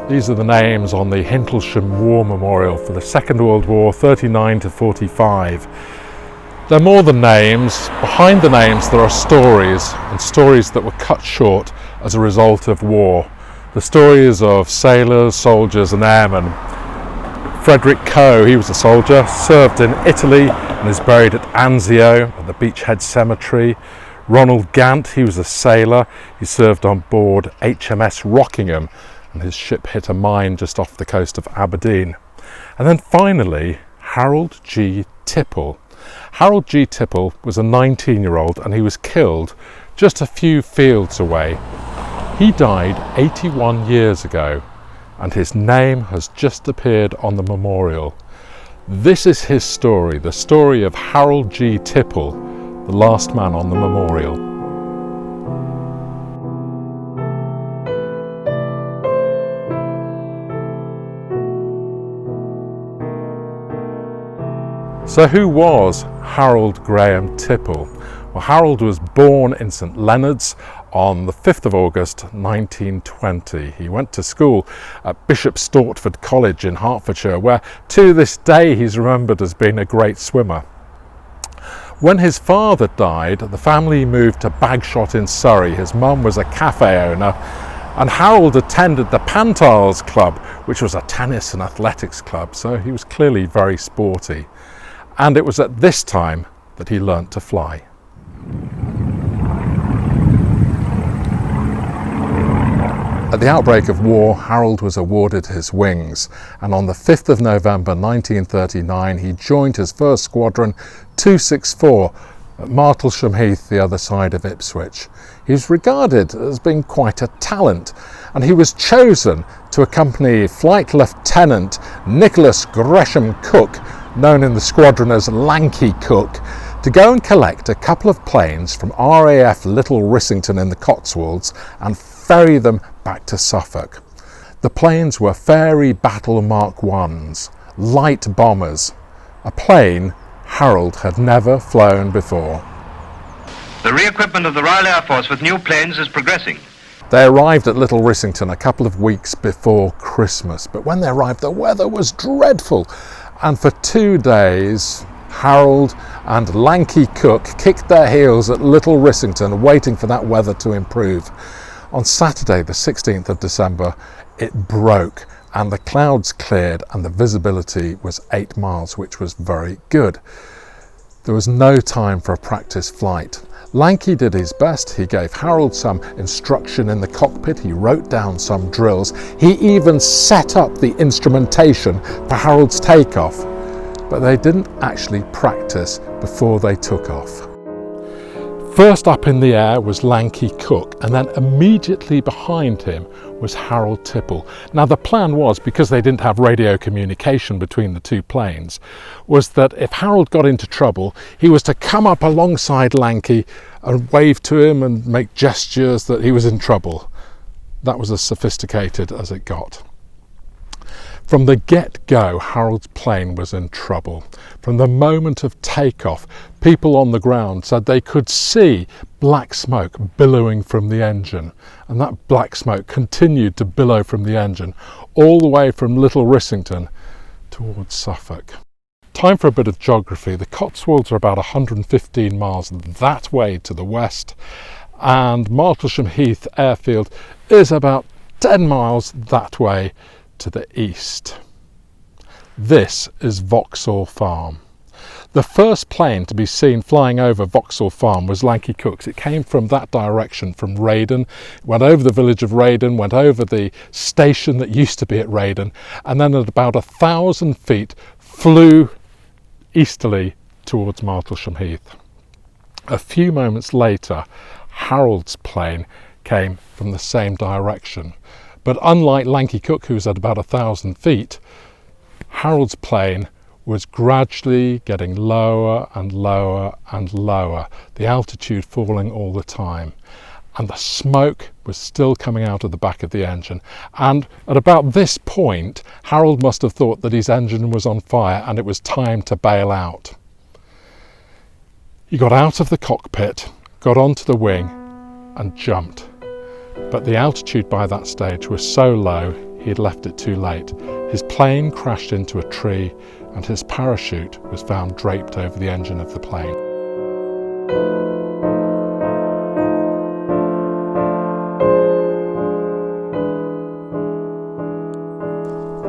These are the names on the Hintlesham War Memorial for the Second World War, 39 to 45. They're more than names. Behind the names there are stories, and stories that were cut short as a result of war. The stories of sailors, soldiers and airmen. Frederick Coe, he was a soldier, served in Italy and is buried at Anzio at the Beachhead Cemetery. Ronald Gant, he was a sailor. He served on board HMS Rockingham and his ship hit a mine just off the coast of Aberdeen. And then finally, Harold G Tipple. Harold G Tipple was a 19-year-old and he was killed just a few fields away. He died 81 years ago and his name has just appeared on the memorial. This is his story, the story of Harold G Tipple, the last man on the memorial. So who was Harold Graham Tipple? Well, Harold was born in St Leonard's on the 5th of August 1920. He went to school at Bishop Stortford College in Hertfordshire, where to this day he's remembered as being a great swimmer. When his father died, the family moved to Bagshot in Surrey. His mum was a cafe owner, and Harold attended the Pantiles Club, which was a tennis and athletics club, so he was clearly very sporty. And it was at this time that he learnt to fly. At the outbreak of war, Harold was awarded his wings, and on the 5th of November 1939 he joined his first squadron, 264, at Martlesham Heath, the other side of Ipswich. He was regarded as being quite a talent, and he was chosen to accompany Flight Lieutenant Nicholas Gresham Cook, known in the squadron as Lanky Cook, to go and collect a couple of planes from RAF Little Rissington in the Cotswolds and ferry them back to Suffolk. The planes were Fairey Battle Mk1s, light bombers, a plane Harold had never flown before. The re-equipment of the Royal Air Force with new planes is progressing. They arrived at Little Rissington a couple of weeks before Christmas, but when they arrived the weather was dreadful, and for 2 days Harold and Lanky Cook kicked their heels at Little Rissington waiting for that weather to improve. On Saturday the 16th of December it broke and the clouds cleared and the visibility was 8 miles, which was very good. There was no time for a practice flight. Lanky did his best. He gave Harold some instruction in the cockpit. He wrote down some drills. He even set up the instrumentation for Harold's takeoff. But they didn't actually practice before they took off. First up in the air was Lanky Cook, and then immediately behind him was Harold Tipple. Now the plan was, because they didn't have radio communication between the two planes, was that if Harold got into trouble, he was to come up alongside Lanky and wave to him and make gestures that he was in trouble. That was as sophisticated as it got. From the get-go, Harold's plane was in trouble. From the moment of takeoff, people on the ground said they could see black smoke billowing from the engine, and that black smoke continued to billow from the engine all the way from Little Rissington towards Suffolk. Time for a bit of geography. The Cotswolds are about 115 miles that way to the west, and Martlesham Heath airfield is about 10 miles that way to the east. This is Vauxhall Farm. The first plane to be seen flying over Vauxhall Farm was Lanky Cook's. It came from that direction, from Raydon, went over the village of Raydon, went over the station that used to be at Raydon, and then at about 1,000 feet flew easterly towards Martlesham Heath. A few moments later, Harold's plane came from the same direction. But unlike Lanky Cook, who was at about 1,000 feet, Harold's plane was gradually getting lower and lower and lower, the altitude falling all the time. And the smoke was still coming out of the back of the engine. And at about this point, Harold must have thought that his engine was on fire and it was time to bail out. He got out of the cockpit, got onto the wing and jumped. But the altitude by that stage was so low he'd left it too late. His plane crashed into a tree and his parachute was found draped over the engine of the plane.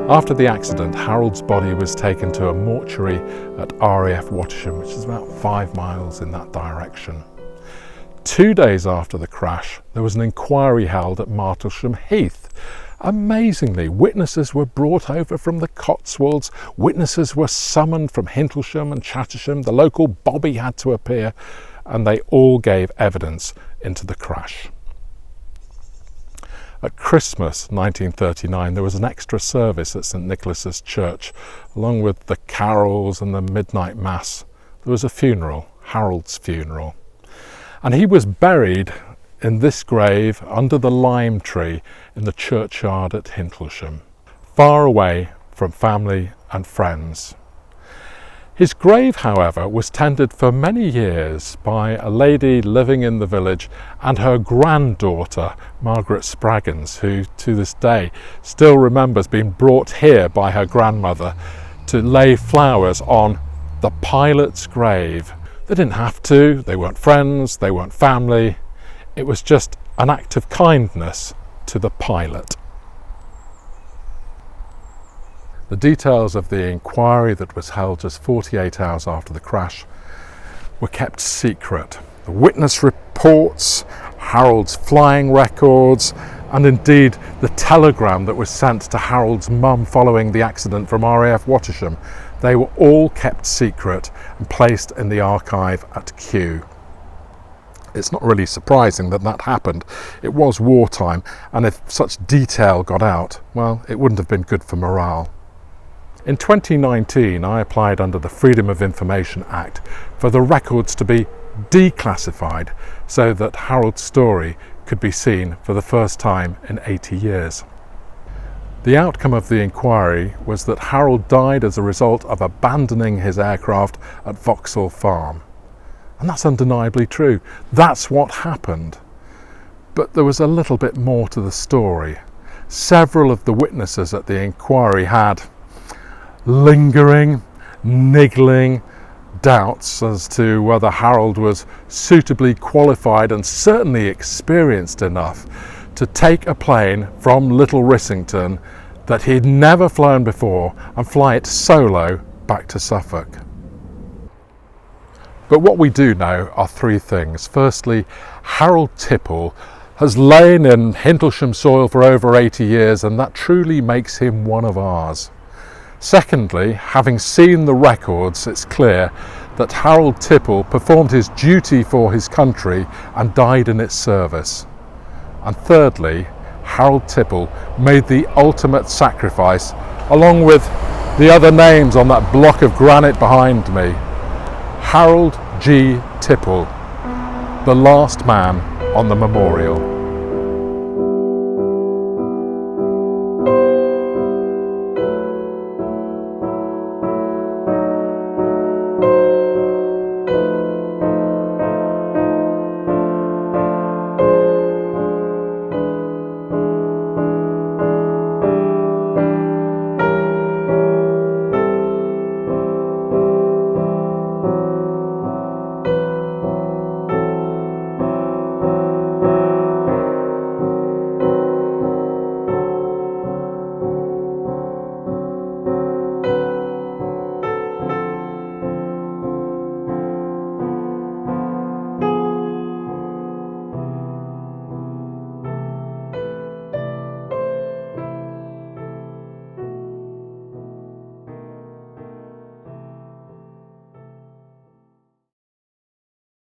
After the accident, Harold's body was taken to a mortuary at RAF Martlesham, which is about 5 miles in that direction. 2 days after the crash, there was an inquiry held at Martlesham Heath. Amazingly, witnesses were brought over from the Cotswolds, witnesses were summoned from Hintlesham and Chattersham, the local bobby had to appear, and they all gave evidence into the crash. At Christmas 1939, there was an extra service at St Nicholas's Church. Along with the carols and the midnight mass, there was a funeral, Harold's funeral. And he was buried in this grave under the lime tree in the churchyard at Hintlesham, far away from family and friends. His grave, however, was tended for many years by a lady living in the village and her granddaughter, Margaret Spraggins, who to this day still remembers being brought here by her grandmother to lay flowers on the pilot's grave. They didn't have to, they weren't friends, they weren't family. It was just an act of kindness to the pilot. The details of the inquiry that was held just 48 hours after the crash were kept secret. The witness reports, Harold's flying records, and indeed the telegram that was sent to Harold's mum following the accident from RAF Martlesham, they were all kept secret and placed in the archive at Kew. It's not really surprising that that happened. It was wartime, and if such detail got out, well, it wouldn't have been good for morale. In 2019, I applied under the Freedom of Information Act for the records to be declassified so that Harold's story could be seen for the first time in 80 years. The outcome of the inquiry was that Harold died as a result of abandoning his aircraft at Vauxhall Farm. And that's undeniably true. That's what happened. But there was a little bit more to the story. Several of the witnesses at the inquiry had lingering, niggling doubts as to whether Harold was suitably qualified and certainly experienced enough to take a plane from Little Rissington that he'd never flown before and fly it solo back to Suffolk. But what we do know are three things. Firstly, Harold Tipple has lain in Hintlesham soil for over 80 years, and that truly makes him one of ours. Secondly, having seen the records, it's clear that Harold Tipple performed his duty for his country and died in its service. And thirdly, Harold Tipple made the ultimate sacrifice, along with the other names on that block of granite behind me. Harold G. Tipple, the last man on the memorial.